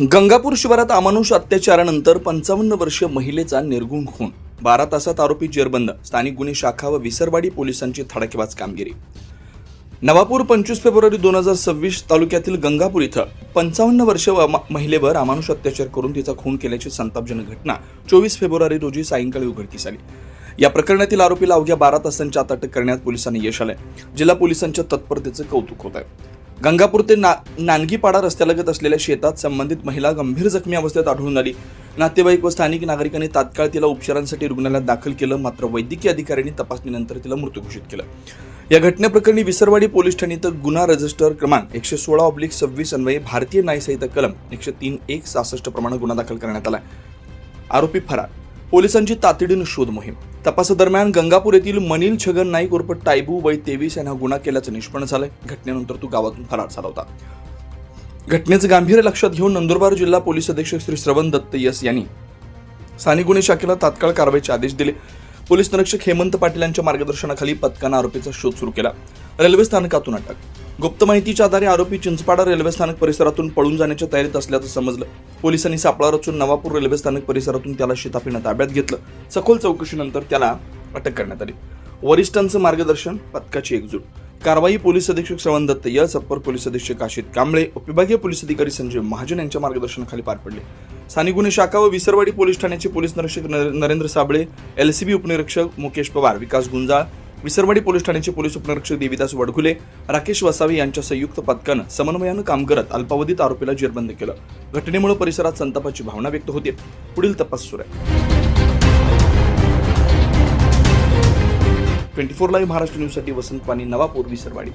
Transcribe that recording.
गंगापूर शिवारात अमानुष अत्याचारानंतर 55 वर्षीय महिलेचा निर्घृण खून, 12 तासात आरोपी जेरबंद, स्थानिक गुन्हे शाखा व विसरवाडी पोलिसांची धडाकेबाज कामगिरी। नवापूर 25 फेब्रुवारी 2026 तालुक्यातील गंगापूर इथं 55 वर्षीय महिलेवर अमानुष अत्याचार करून तिचा खून केल्याची संतापजनक घटना 24 फेब्रुवारी रोजी सायंकाळी उघडकीस आली। या प्रकरणातील आरोपीला अवघ्या 12 तासांच्या आत अटक करण्यात पोलिसांनी यश आलंय। जिल्हा पोलिसांच्या तत्परतेचं कौतुक होत आहे। गंगापूर ते नानगीपाडा रस्त्यालगत असलेल्या शेतात संबंधित महिला गंभीर जखमी अवस्थेत आढळून आली। नातेवाईक व स्थानिक नागरिकांनी तात्काळ तिला उपचारांसाठी रुग्णालयात दाखल केलं, मात्र वैद्यकीय अधिकाऱ्यांनी तपासणीनंतर तिला मृत घोषित केलं। या घटनेप्रकरणी विसरवाडी पोलीस ठाण्यात गुन्हा रजिस्टर क्रमांक 116/26 अन्वये भारतीय न्याय संहिता कलम 103(1)66 प्रमाणे गुन्हा दाखल करण्यात आला। आरोपी फरार। पोलिसांची तातडीने शोध मोहीम। तपासादरम्यान गंगापूर येथील मनील छगन नाईक उर्फ टायबू वय 23 यांना गुन्हा केल्याचं निष्पन्न झालंय। घटनेनंतर तो गावातून फरार झाला होता। घटनेचं गांभीर्य लक्षात घेऊन नंदुरबार जिल्हा पोलीस अधीक्षक श्री श्रवण दत्त यस यांनी स्थानिक गुन्हे शाखेला तात्काळ कारवाईचे आदेश दिले। पोलीस निरीक्षक हेमंत पाटील यांच्या मार्गदर्शनाखाली पथकानं आरोपीचा शोध सुरू केला। रेल्वे स्थानकातून अटक। गुप्त माहितीच्या आधारे आरोपी चिंचपाडा रेल्वे स्थानक परिसरातून पळून जाण्याच्या तयारीत असल्याचं समजलं। पोलिसांनी सापळा रचून नवापूर रेल्वे स्थानक परिसरातून त्याला शिताफीनं ताब्यात घेतलं। सखोल चौकशीनंतर त्याला अटक करण्यात आली। वरिष्ठांचं मार्गदर्शन, पथकाची एकजूट। कारवाई पोलीस अधीक्षक श्रवण दत्त यस, अप्पर पोलीस अधीक्षक आशित कांबळे, उपविभागीय पोलीस अधिकारी संजय महाजन यांच्या मार्गदर्शनाखाली पार पडले। स्थानिक गुन्हे शाखा व विसरवाडी पोलीस ठाण्याचे पोलीस निरीक्षक नरेंद्र साबळे, LCB उपनिरीक्षक मुकेश पवार, विकास गुंजाळ, विसरवाडी पोलीस ठाण्याचे पोलीस उपनिरीक्षक देविदास वडघुले, राकेश वसावे यांच्या संयुक्त पथकानं समन्वयानं काम करत अल्पावधीत आरोपीला जेरबंद केलं। घटनेमुळे परिसरात संतापाची भावना व्यक्त होते। पुढील तपास सुरू आहे। 24 लाईव्ह महाराष्ट्र न्यूजसाठी वसंत पाणी, नवापूर, विसरवाडी।